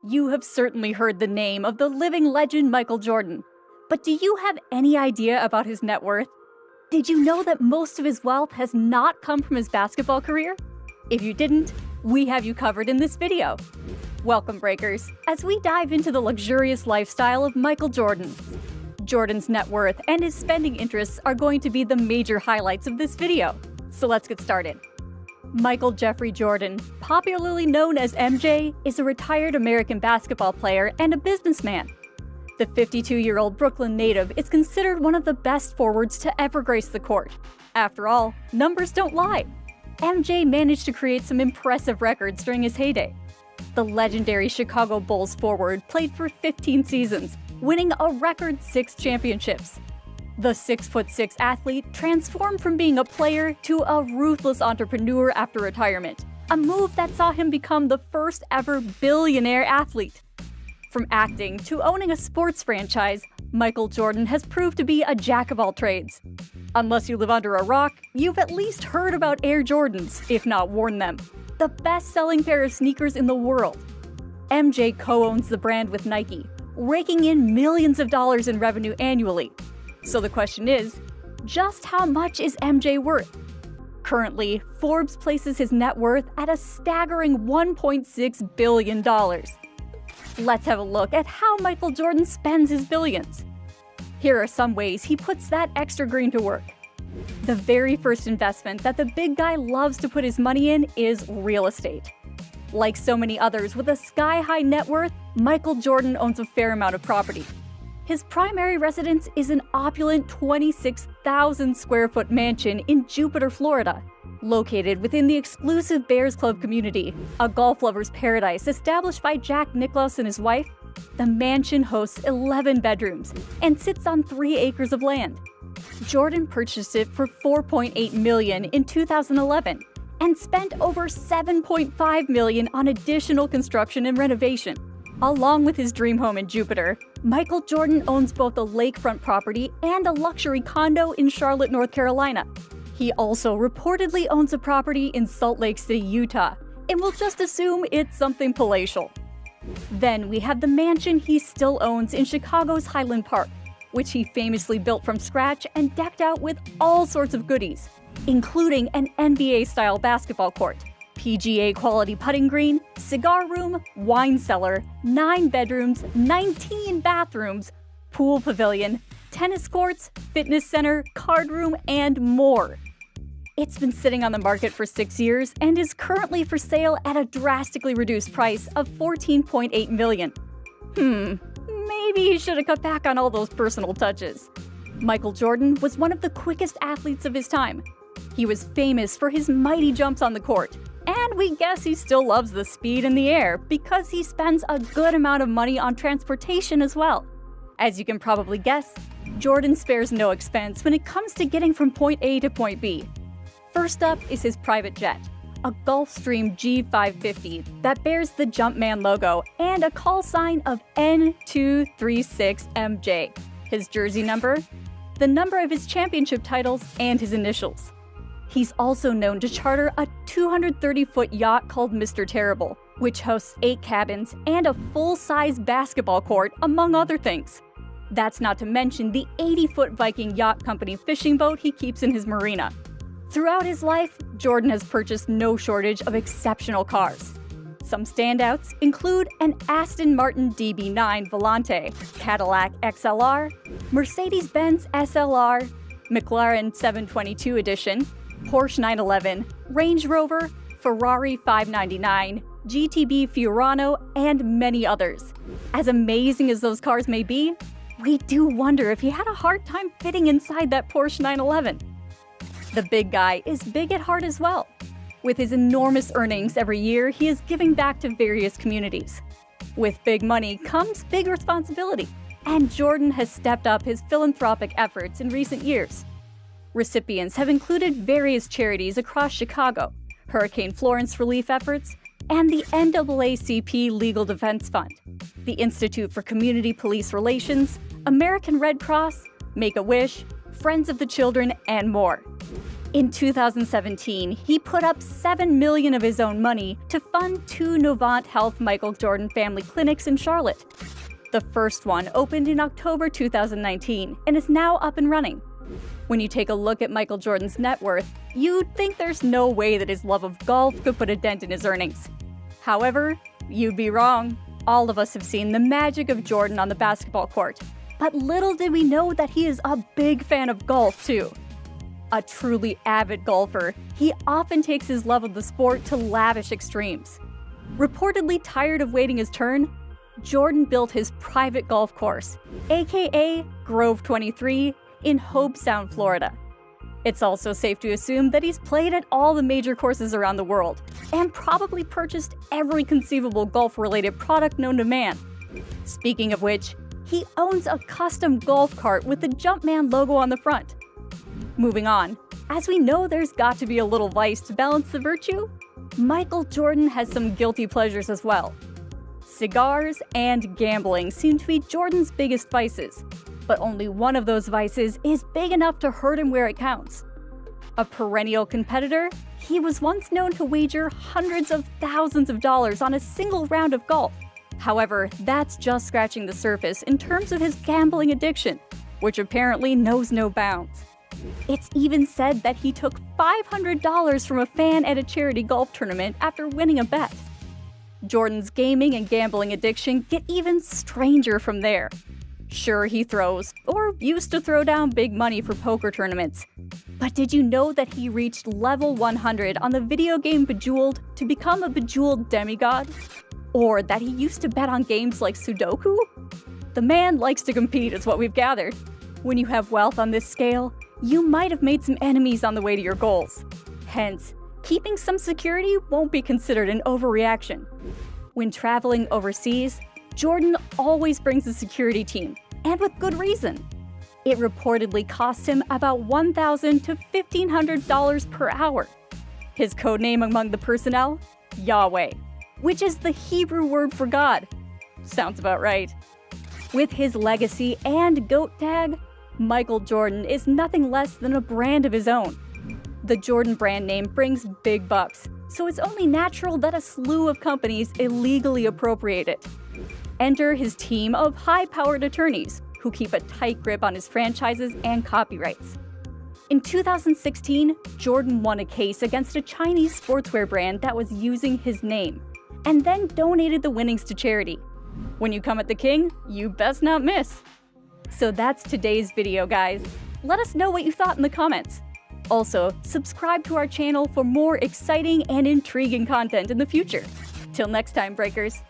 You have certainly heard the name of the living legend Michael Jordan. But do you have any idea about his net worth? Did you know that most of his wealth has not come from his basketball career? If you didn't, we have you covered in this video. Welcome, Breakers, as we dive into the luxurious lifestyle of Michael Jordan. Jordan's net worth and his spending interests are going to be the major highlights of this video. So let's get started. Michael Jeffrey Jordan, popularly known as MJ, is a retired American basketball player and a businessman. The 52-year-old Brooklyn native is considered one of the best forwards to ever grace the court. After all, numbers don't lie. MJ managed to create some impressive records during his heyday. The legendary Chicago Bulls forward played for 15 seasons, winning a record 6 championships. The 6'6" athlete transformed from being a player to a ruthless entrepreneur after retirement, a move that saw him become the first ever billionaire athlete. From acting to owning a sports franchise, Michael Jordan has proved to be a jack of all trades. Unless you live under a rock, you've at least heard about Air Jordans, if not worn them, the best-selling pair of sneakers in the world. MJ co-owns the brand with Nike, raking in millions of dollars in revenue annually. So the question is, just how much is MJ worth? Currently, Forbes places his net worth at a staggering $1.6 billion. Let's have a look at how Michael Jordan spends his billions. Here are some ways he puts that extra green to work. The very first investment that the big guy loves to put his money in is real estate. Like so many others with a sky-high net worth, Michael Jordan owns a fair amount of property. His primary residence is an opulent 26,000-square-foot mansion in Jupiter, Florida. Located within the exclusive Bears Club community, a golf lover's paradise established by Jack Nicklaus and his wife, the mansion hosts 11 bedrooms and sits on 3 acres of land. Jordan purchased it for $4.8 million in 2011 and spent over $7.5 million on additional construction and renovation. Along with his dream home in Jupiter, Michael Jordan owns both a lakefront property and a luxury condo in Charlotte, North Carolina. He also reportedly owns a property in Salt Lake City, Utah, and we'll just assume it's something palatial. Then we have the mansion he still owns in Chicago's Highland Park, which he famously built from scratch and decked out with all sorts of goodies, including an NBA-style basketball court, PGA-quality putting green, cigar room, wine cellar, 9 bedrooms, 19 bathrooms, pool pavilion, tennis courts, fitness center, card room, and more. It's been sitting on the market for 6 years and is currently for sale at a drastically reduced price of $14.8 million. Maybe he should have cut back on all those personal touches. Michael Jordan was one of the quickest athletes of his time. He was famous for his mighty jumps on the court, and we guess he still loves the speed in the air because he spends a good amount of money on transportation as well. As you can probably guess, Jordan spares no expense when it comes to getting from point A to point B. First up is his private jet, a Gulfstream G550 that bears the Jumpman logo and a call sign of N236MJ. His jersey number, the number of his championship titles, and his initials. He's also known to charter a 230-foot yacht called Mr. Terrible, which hosts 8 cabins and a full-size basketball court, among other things. That's not to mention the 80-foot Viking Yacht Company fishing boat he keeps in his marina. Throughout his life, Jordan has purchased no shortage of exceptional cars. Some standouts include an Aston Martin DB9 Volante, Cadillac XLR, Mercedes-Benz SLR, McLaren 722 Edition, Porsche 911, Range Rover, Ferrari 599, GTB Fiorano, and many others. As amazing as those cars may be, we do wonder if he had a hard time fitting inside that Porsche 911. The big guy is big at heart as well. With his enormous earnings every year, he is giving back to various communities. With big money comes big responsibility, and Jordan has stepped up his philanthropic efforts in recent years. Recipients have included various charities across Chicago, Hurricane Florence relief efforts, and the NAACP Legal Defense Fund, the Institute for Community Police Relations, American Red Cross, Make-A-Wish, Friends of the Children, and more. In 2017, he put up $7 million of his own money to fund 2 Novant Health Michael Jordan family clinics in Charlotte. The first one opened in October 2019 and is now up and running. When you take a look at Michael Jordan's net worth, you'd think there's no way that his love of golf could put a dent in his earnings. However, you'd be wrong. All of us have seen the magic of Jordan on the basketball court, but little did we know that he is a big fan of golf too. A truly avid golfer, he often takes his love of the sport to lavish extremes. Reportedly tired of waiting his turn, Jordan built his private golf course, aka Grove 23, in Hobe Sound, Florida. It's also safe to assume that he's played at all the major courses around the world, and probably purchased every conceivable golf-related product known to man. Speaking of which, he owns a custom golf cart with the Jumpman logo on the front. Moving on, as we know there's got to be a little vice to balance the virtue, Michael Jordan has some guilty pleasures as well. Cigars and gambling seem to be Jordan's biggest vices, but only one of those vices is big enough to hurt him where it counts. A perennial competitor, he was once known to wager hundreds of thousands of dollars on a single round of golf. However, that's just scratching the surface in terms of his gambling addiction, which apparently knows no bounds. It's even said that he took $500 from a fan at a charity golf tournament after winning a bet. Jordan's gaming and gambling addiction get even stranger from there. Sure, he throws, or used to throw down big money for poker tournaments. But did you know that he reached level 100 on the video game Bejeweled to become a Bejeweled demigod? Or that he used to bet on games like Sudoku? The man likes to compete is what we've gathered. When you have wealth on this scale, you might have made some enemies on the way to your goals. Hence, keeping some security won't be considered an overreaction. When traveling overseas, Jordan always brings a security team, and with good reason. It reportedly costs him about $1,000 to $1,500 per hour. His codename among the personnel? Yahweh, which is the Hebrew word for God. Sounds about right. With his legacy and GOAT tag, Michael Jordan is nothing less than a brand of his own. The Jordan brand name brings big bucks, so it's only natural that a slew of companies illegally appropriate it. Enter his team of high-powered attorneys who keep a tight grip on his franchises and copyrights. In 2016, Jordan won a case against a Chinese sportswear brand that was using his name, and then donated the winnings to charity. When you come at the king, you best not miss. So that's today's video, guys. Let us know what you thought in the comments. Also, subscribe to our channel for more exciting and intriguing content in the future. Till next time, Breakers.